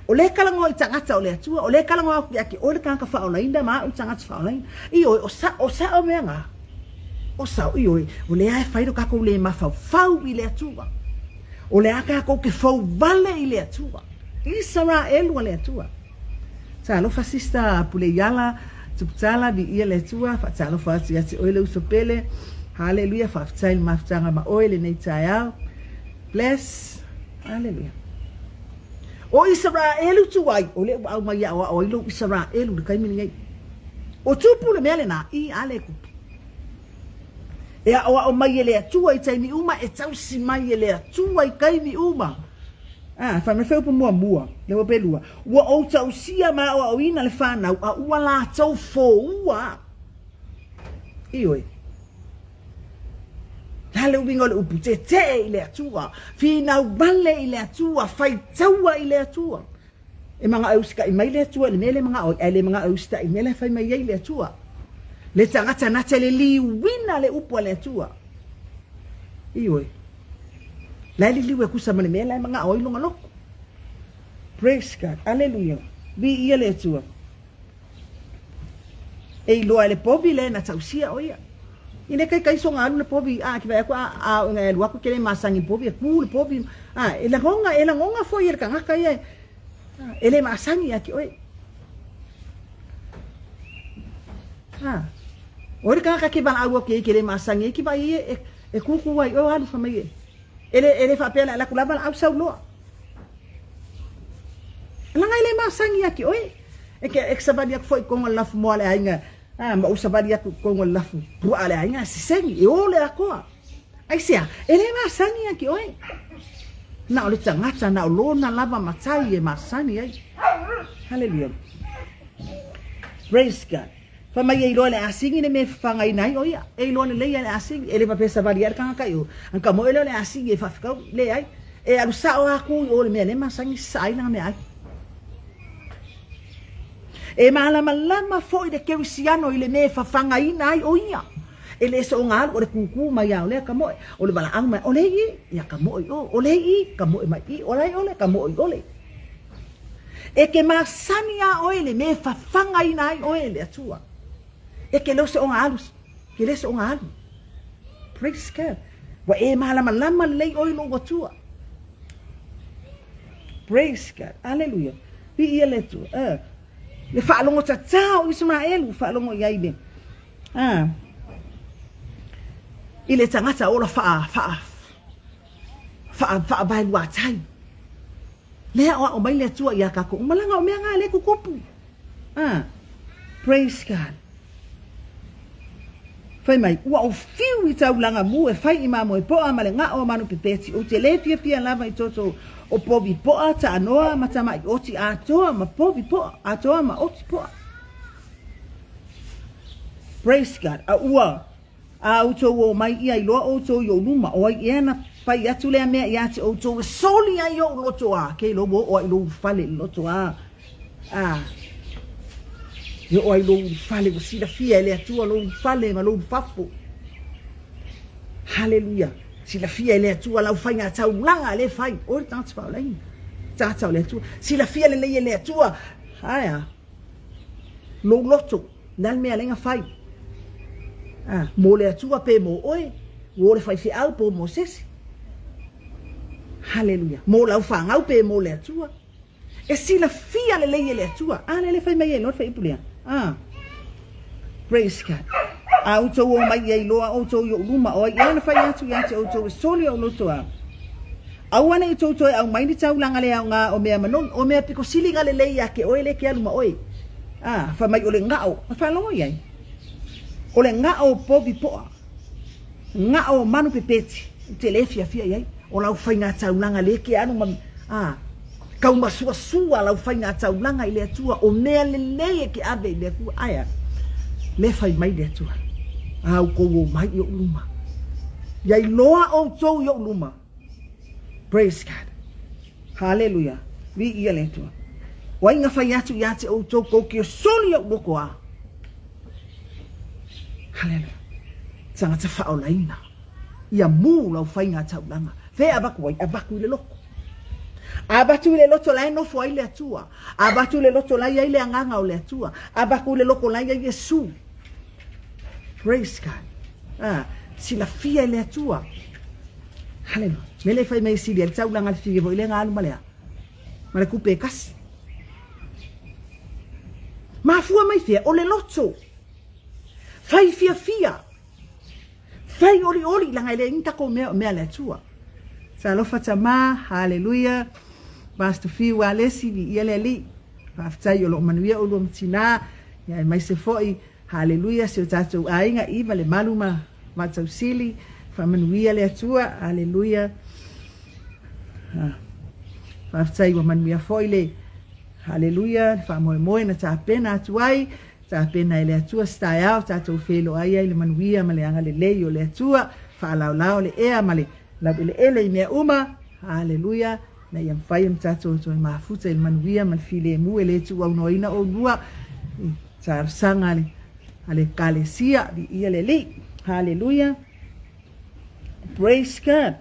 O le kalangoa I tangata o le atua. O le kalangoa ki o le kanka whaolaina ma o tangata whaolaina. Ioi o sa o mea ngā. O sa o ioi. O le ae whairo kako le ma fau I le atua. O le aka kako ke fau vale I le atua. Israel o le atua. Sa alofa sista pule yala. Tuputala bi ia le atua. Fa alofa ati ati oile usopele. Hallelujah. Fa aftail maftanga ma oile nei taiao. Bless. Hallelujah. O Israelu tuai, o le au mai o ilo Israelu le kai mini. O tupu le mele na I ale kupu. E o mai le tuai tai ni uma e tausi mai le tuai kai ni uma. Fa me feu mua le o pelua. O tausia ma o ina le fana a ua la tau fo ua. Ioi. Hale wingo le upu te I le atua. Fina vale I le atua. Fai taua I le atua. E mga auska I mai le atua. Le mele mga oi. Le mga austa I mele fai mai le atua. Le tangata nata le liwina le upu le atua. Ioi. La li liwe kusa ma le mele mga oi lunga loko. Praise God. Hallelujah. Bi ia le atua. E loa le povi le na tausia oia. Ine kai songa alu le povi ki vai a nga lua ko kele masangi povi ku le povi e la ngonga foi er kanga kai ele masangi aki oi ori kanga ki ban alu ke kele masangi ki vai e ku vai o alu fa mai ele fa pela la kulaba au saulo la ngai le masangi aki oi e ke exabadi ak foi ko la fu mo le ainga ma usabadi ya ko lafu pu ale ainga sisengi e ole akoa ai sia ele masani aki oi na ole tangata na lona lava matai e masani ai hallelujah praise God fa mai e lole asingi ne me fanga inai oi e lole le ya asingi ele pa pesa variar kanga kai o anka mo ele asingi e fa fika le ai e alu sa o aku ole me le masani sai na me ai E malama foi de que usiano ile me fa fanga ina ai o ia. ele so ngal o le kuku mai ya le kamo o le bala ang mai o le i ya kamo o le i kamo mai i o le kamo o le e ke masania o ele me fa fanga ina o ele atua e ke lo so ngal ke le so ngal praise God wa e malama le o lo atua praise God hallelujah bi ia le tu le fa longo tata o Ismael fa longo ia ide ile tangata ola fa bai wa tai le o mai le tua ia ka ko malanga o me nga le ku kopu praise God fai mai wa o fiu i tau langa mu e fai i mamo e po a male nga o manu pipeti o te le fia lava i toto o pobi po a ta anoa matama i oti a toa ma pobi po a toa ma oti po praise God a ua a uto o mai ia i loa o to yo luma o i ena pai atu lea mea i ati o to soli a yo loto a ke lo bo o i lo fale loto a yo o i lo fale o sila fia ele atua lo fale ma lo papo hallelujah sila fia ele atua lau fai ngā tau langa le fai o le tangata pao lai tata o le atua sila fia le ele atua haya lo loto nal mea lenga fai mo le atua pe mo oe wo le fai se au po mo sesi hallelujah mo lau fa ngau pe mo le atua e sila fia le ele atua le fai mai e lo fai pulia praise God auto o mai e loa auto yo luma o ia na fai atu ia auto soli o loto a awana i toto au mai ni tau langa le nga o mea manon o mea piko sili ngale le ia ke oe le ke aluma oe fa mai o le ngao fa longo ia o le ngao pobi poa ngao manu pepeti te le fia ia o lau fai ngā tau langa le ke anu man kau masua lau fai ngā tau langa i le atua o mea le ke ave le ku aya le fai mai le atua au ko o mai yo luma yai loa o tou yo luma praise God hallelujah vi ia le atua wa inga fai atu ia te o tou ko ki soli yo loko a hallelujah sanga te fao laina ia mu lau fai ngā tau langa fe abaku le loko abatu le loto lai no foi le atua abatu le loto lai ai le anganga o le atua abaku le loko lai ai Yesu praise God sila fia le atua hallelujah mele fai mai sili el tau langa fia vo le ngalu malea male kupe kasi ma fua mai fia o le loto fai fia fai oli langa le inta ko me le atua sa lo fatama hallelujah Pastor Fi walesi vi ile li aftai yo lo manuia o lo mtina ya mai se foi hallelujah se tatu ainga iva le maluma matau sili fa manuia le atua hallelujah aftai yo manuia foi le hallelujah fa mo na ta pena atuai ta pena le atua stai out tatu felo ai le manuia male anga le yo le atua fa lao le ea male la ele me uma hallelujah na yang fai mtato to mafuta il manuia man file mu ele tu au noina o dua sar sangale ale kalesia di ile li hallelujah praise God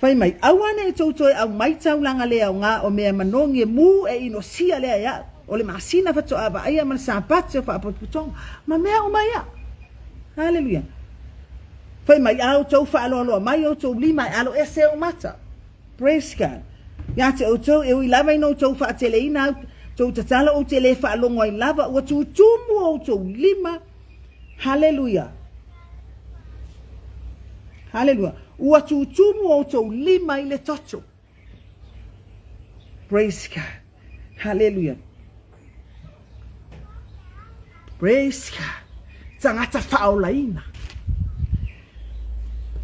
fai mai awane to au mai tau langa le au nga o me manongi mu e ino sia le ya o le masina fa to aba ai man sapat fa potong ma me o mai ya hallelujah fai mai au to fa lo mai o to lima alo ese o mata praise God ya te o to e wi lava no to fa tele ina to tatala o tele fa longo i lava o tu tumu o to lima hallelujah o tu tumu o to lima ile toto praise God hallelujah praise God tangata fa o laina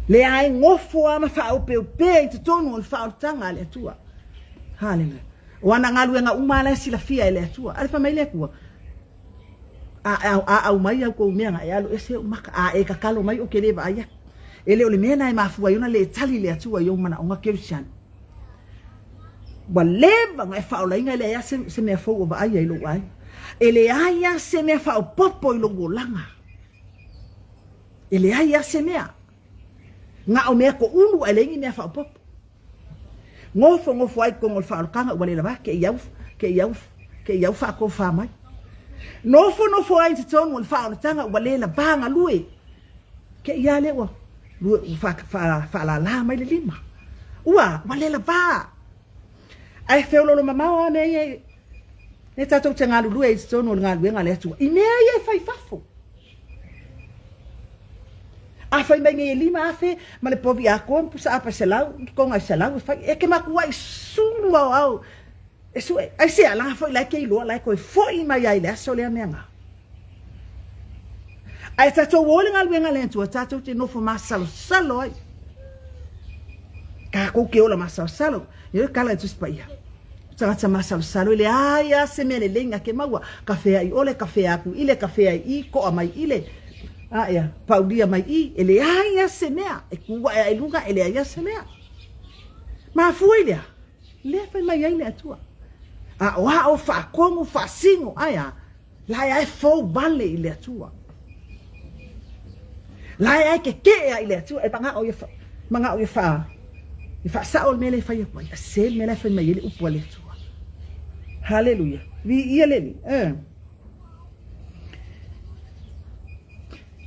le ai ngofo ama fa o pe te tonu o fa o tanga le tua hallelujah wana ngalu nga umala sila fia le tua alfa mai le ku au mai ko menga ya lo ese maka e ka kalo mai o kele ba ya ele o le mena e mafua yona le tali le tua yo mana o ngakeusian ba leva ngai fa o la inga le ya se me fo o ba ai lo ai ele ai ya se me fa o popo i lo golanga Ele ai ase mea. Nga o mea ko ulu alengi mea whaopopo. Ngofo ai ko ngol whaorokanga ua le lava ke iau whaako whamai. Nofo ai te tonu ngol whaorotanga ua le lavanga lue. Ke ia le ua. Lue whaala mai le lima. Ua le lava. Ai feololo mamao me ye. Ne tatou te ngā lulu e te tonu ngā luenga le atua. I mea ye whai fafo. A whai mai ngai lima afe, ma le povi a koa mpusa apa selau, ko ngai selau, e ke maku ai suru au. E su ai se ala foi lai ke iloa lai koe foi mai ai le aso le amenga. Ai tatou wole ngā luenga le atua, tatou te nofo masalo salo ai. Ka kou ke ola masalo salo, yo kala e tuspaia. Tangata masalo salo ile ai ase mele lenga ke maua kafe ai ole kafe aku ile kafe ai I ko mai ile ia paudia mai I ele ai ase mea e kuwa ai lunga ele ai ase mea ma fuile le fa mai ai le atua wa o fa como fa singo aya la ai fo vale ile atua la ai ke ile atua e panga o fa manga o fa fa sa ol mele fa ia se mele fa mai ile upo le atua. Hallelujah. Vi ieleni.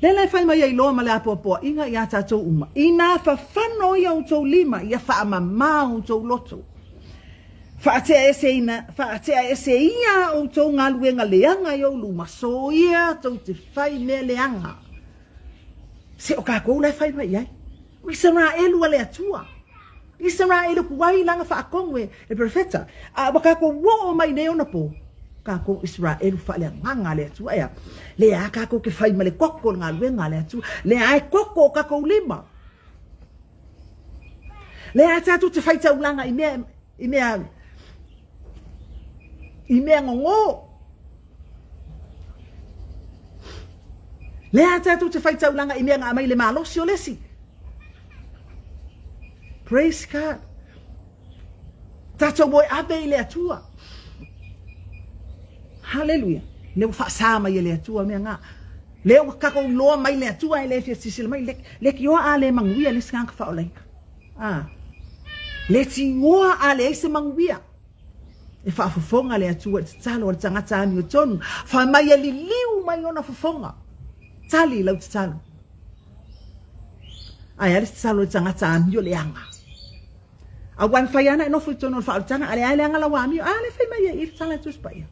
Lele fai mai ai loa male apopo inga ia tatou uma. Ina fa fano ia utou lima ia fa amama utou loto. Fa atea ese ia utou ngaluenga leanga iau luma. So ia tau te fai mea leanga. Se o kako le fai mai ai. Wisara elu ale atua. Israel kuwai langa fa akongwe e profeta waka ko wo mai ne ona po ka ko Israel fa le nganga le tu ya le aka ko ke fai male kokko nga le ngale tu le ai kokko ka ko lima le ata tu te fai tau langa I mea ngongo le ata tu te fai tau langa I mea nga mai le malo si olesi. Praise God. Tato boy abe ile atua. Hallelujah. Le fa sama ile atua me nga. Le ka ko lo mai le atua ile fi sisil mai le ki o ale mangwia le skank fa olai. Le ti o ale se mangwia. E fa fofonga le atua tsalo le tanga tani o tonu. Fa mai le liu mai ona fofonga. Tali la tsalo. Ai ale tsalo le tanga tani yo le anga. Awan fayana no futo no fa tanga ale anga la wami ale fe mai I tsala tu spaia.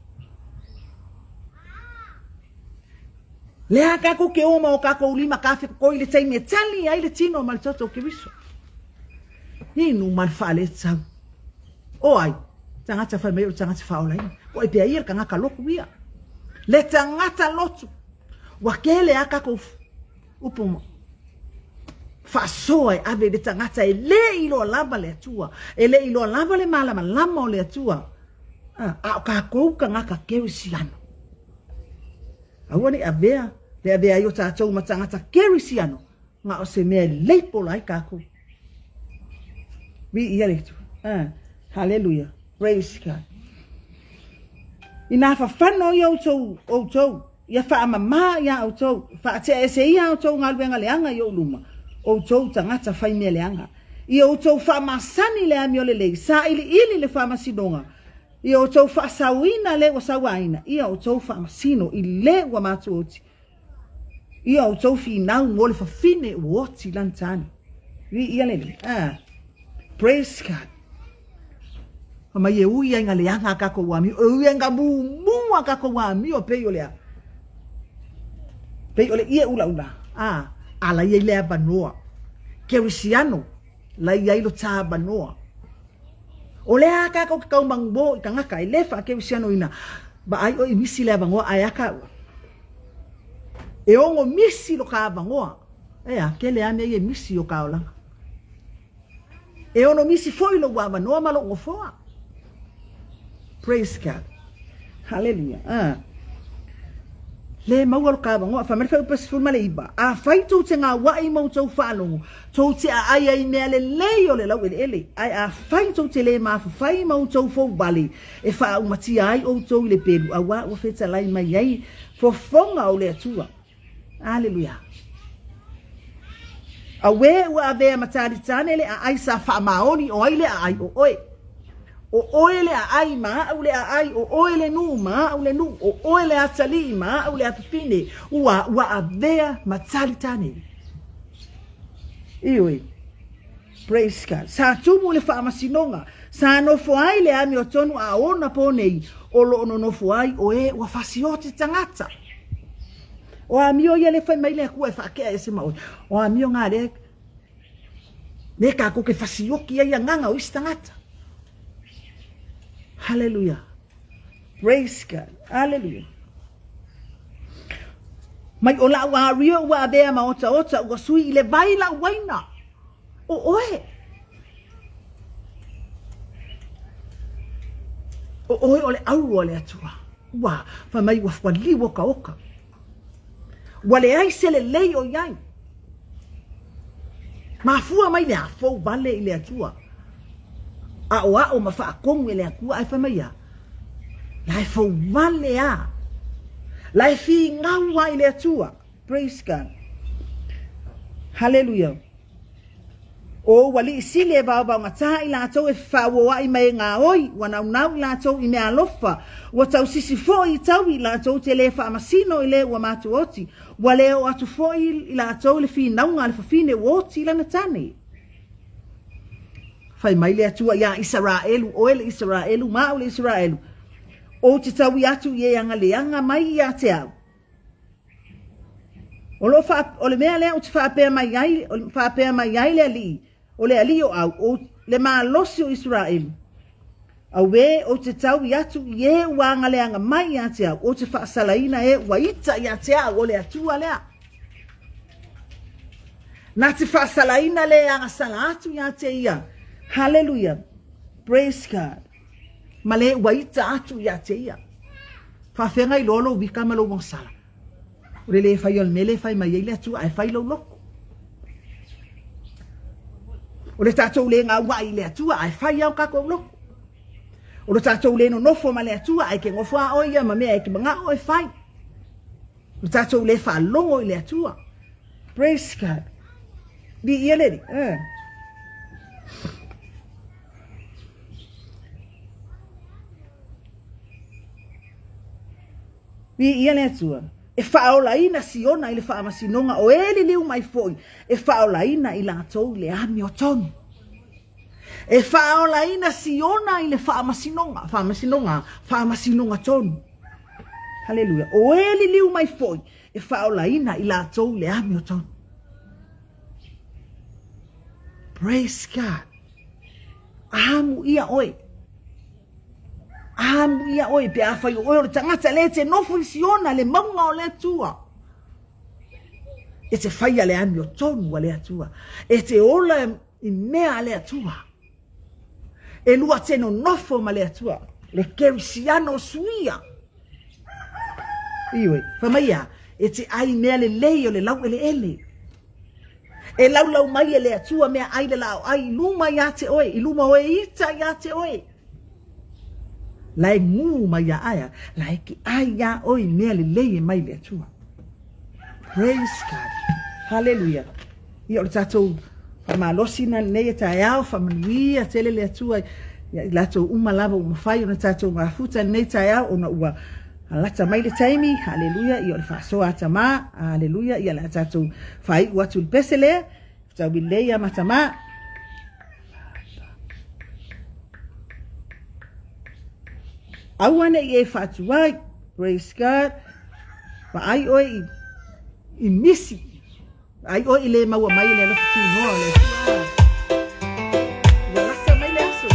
Le aka ko ke o ma o ka ko lima ka fe ko ile tsai me tsali ai le tino mal toto ke biso. Ni no mal fa le tsau. O ai tanga tsa fa me o tanga tsa fa olai. Ko e pe ir kanga ka loku bia. Le tanga tsa lotu. Wa kele aka ko upumo. Fasoe ave de tangata ele ilo lava le atua ele ilo lava le mala malama le atua ka ko ka ngaka kerisiano awani avea le avea yo tatou matangata kerisiano nga o se me leipo lai ka ko vi ile tu hallelujah praise God ina fa fano yo to ya fa mama ya to fa te ese ya to ngalwenga le anga yo luma o tou tangata fai mea leanga. I o tou wha masani le ami o le lei. Sa ili le wha masinonga. I o tou wha sawina le wa sawaina. I o tou wha masino I le wa matu oti. I o tou fi nau ngole fa fine uoti lantani. I alele. Praise God. Ma ye uia inga leanga kako wami. O uenga mua kako wami o peyo lea. Peyo le ia ula. Ala ia lea banoa. Kerisiano. La ia ilo taa banoa. O lea ka kau kau mangbo. Ika ngaka i lefa kerisiano ina. Ba ai o i misi lea bangoa. Ai aka. E ongo misi lo ka bangoa. Ea, ke lea mea i misi o ka olanga. E ono misi foi lo wa banoa malo o foa. Praise God. Hallelujah. Le mau al ka bango fa merfa pas fu male iba a fai tu te nga wa I mo tu fa no tu te ai ai me le le le lawe ele ai a fai tu te le ma fai mo tu fo bali e fa u mati ai o tu le pelu a wa o feta lai mai ai fo fonga o le tua hallelujah A we ua avea matari tane le a ai sa wha maoni o ai le a ai o oe. O oe le a ai maa au le a ai, o oe le nu maa au le nu, o oe le atali maa au le atapine, ua avea matari tane. Ioi. Praise God. Sa tumu le wha masinonga, sa nofo ai le ami o tonu a ona po nei, o lo no nofo ai o e ua fasiote tangata. O amio ia le fai mai le kua e whakea e se maoi. O amio ngā le ka ko ke fasioki ia nganga o istangata. Hallelujah. Praise God. Hallelujah. Mai o la wa rio wa bea ma ota ua sui le vai la waina. O oe. O oe o le au o le atua. Wa, fa mai wa wali waka oka. Wale ai se le lei o iai. Ma fua mai le afou vale i le atua. A o ma fa kongu i le akua ai fa mai a. Lai fou vale a. Lai fi ngawa i le atua. Praise God. Hallelujah. O wali sile ba ngata i la tau e fa wo ai mai nga oi wana unau la tau i me alofa wa tau sisi fo i tau i la tau te le fa masino i le wa matu oti wale o atu fo i la tau le fi naunga le fafine woti la natane fai mai le atua ya Israelu o ele Israelu ma o le Israelu o te tau i atu i anga le anga mai i te au o le mea le o te fa pe mai ai le ali o le ali o au o le malosi o Israel au we o te tau i atu i e wanga le anga mai i te au o te fa salaina e waita i te au o le atua lea na te fa salaina le anga sala atu i te ia hallelujah praise God ma le waita atu i te ia fa fenga i lolo wika malo mong sala o le fai ol mele fai mai le atua ai fai lo loko o le tatou le ngā wai le atua ai fai au kako loko o le tatou le no nofo ma le atua ai ke ngofo a oia ma mea ke mga o e fai o tatou le fa longo i le atua praise God di ia le di ia le atua e whaolaina siona i le whaamasinonga o ele liu mai foi e whaolaina i lātou le ami o tonu e whaolaina siona i le whaamasinonga tonu hallelujah o ele liu mai foi e whaolaina i lātou le ami o tonu praise God amu ia oe ia oi pe a fai o le tangata le te nofu i siona le maunga o le atua. E te fai a le ami o tonu a le atua. E te ola i mea a le atua. E lua te no nofo ma le atua. Le kerisiano suia. Iwe, whamaia, e te ai mea le lei o le lau ele ele. E lau mai e le atua mea ai le lau ai luma ia te oe. I luma oe ita ia te oe. Lai ngu mai ya aya, lai ki aya oi mea le lei mai le atua. Praise God. Hallelujah. Ia o le tatou whamalosi na nei e tae au, whamanuia tele le atua. Ia i latou umalava umawhai o na tatou mafuta nei tae au, o na ua alata mai le taimi. Hallelujah. Ia o le whasoa atama. Hallelujah. Ia la tatou whai uatu le pese lea. Tau bileia matama. Awane i fatuai, praise God. Pa ai oi i misi. Ai oi le maua mai le lo fitu no le. Ya lasa mai le aso.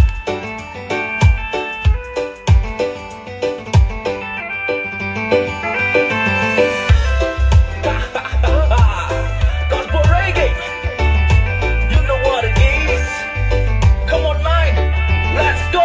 Gospel reggae. You know what it is. Come on, man. Let's go.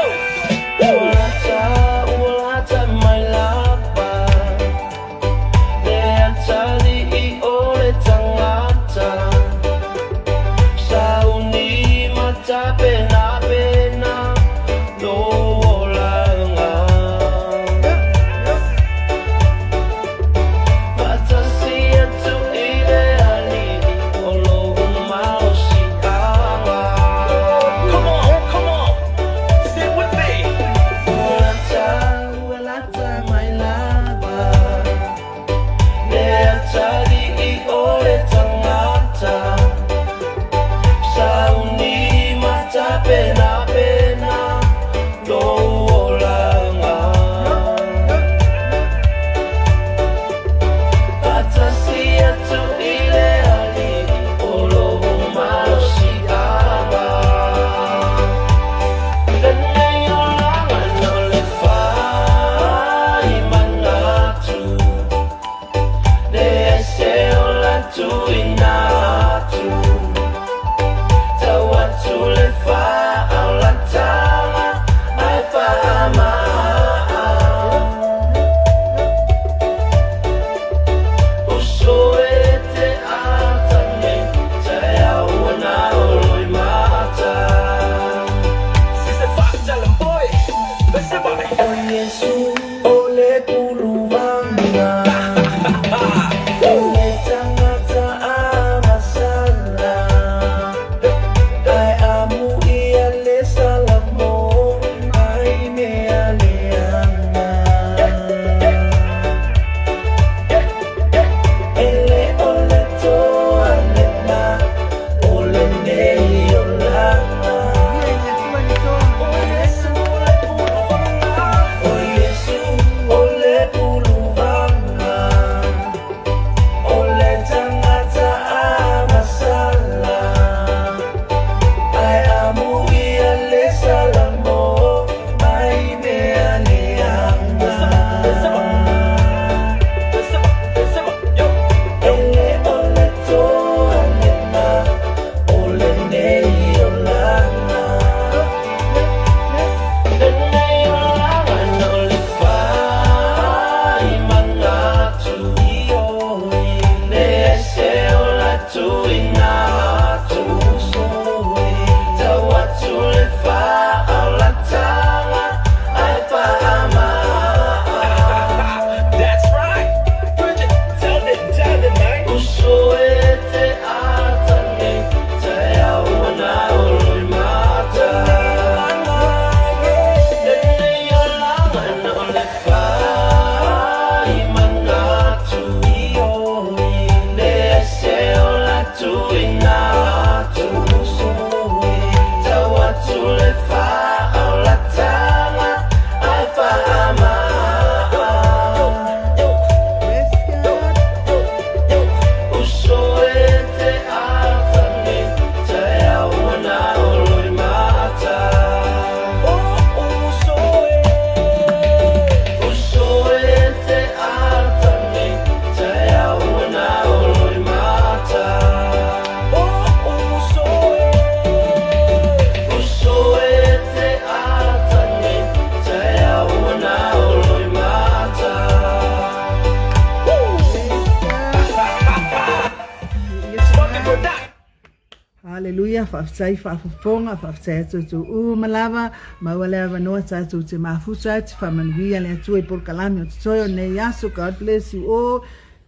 ia whaftai whafafonga, whaftai atu tu malawa, mawalea wanoa tatu te mafuta, te whamanuia le atu e porkalami o te toio nei aso, God bless you all.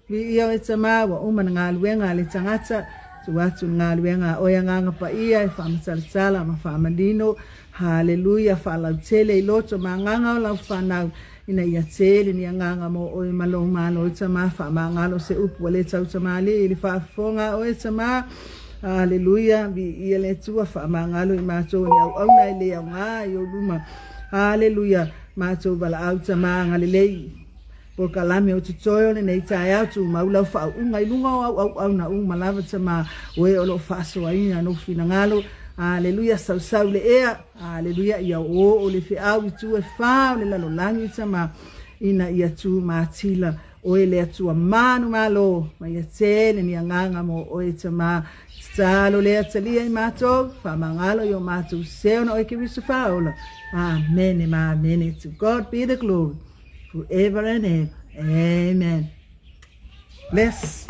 Vi ia e tama wa umana ngā luenga le tangata, tu atu ngā luenga oia nganga pa ia, e whamasala ma whamanino, hallelujah, whalautele i loto ma nganga o lau whanau, ina ia tele ni nganga mo oe malong malo, e tama whamangalo se upu le tau tamali, ili whafonga oe tama, hallelujah, vi ia le tua whamangalo i mātou ni au au nai le au ngā i o luma, hallelujah, mātou wala au tama ngalelei, por kalame o tutoyo le nei tai atu maula fa unga ilunga au na malava tama we o lo faso aina no finangalo haleluya sau le ea haleluya ia o le fe au tu e fa le lalo langi tama ina ia tu matila o le atu manu malo ma ia tele ni nganga mo o tama salo le atalia i mato fa mangalo yo mato se no e ke visu fa ola amen amen to God be the glory forever and ever. Amen. Bless.